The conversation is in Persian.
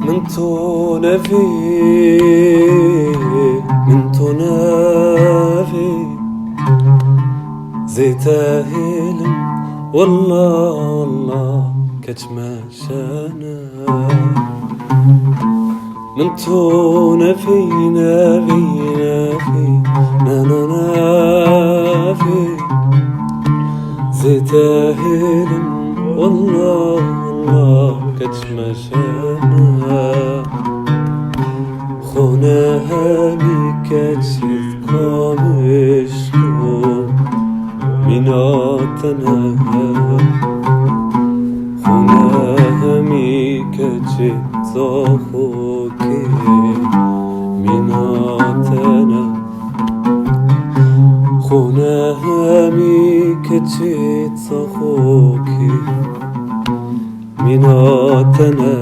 من تو نفي من تو نافي زيت هيلم والله والله كتماشانا من تو نفي نافي نافي نانا نافي زيت هيلم والله والله كتماشانا خونا هامي كتشيف كامشكو ميناتنا خونا هامي كتشيف زاخوكي ميناتنا خونا هامي كتشيف زاخوكي ميناتنا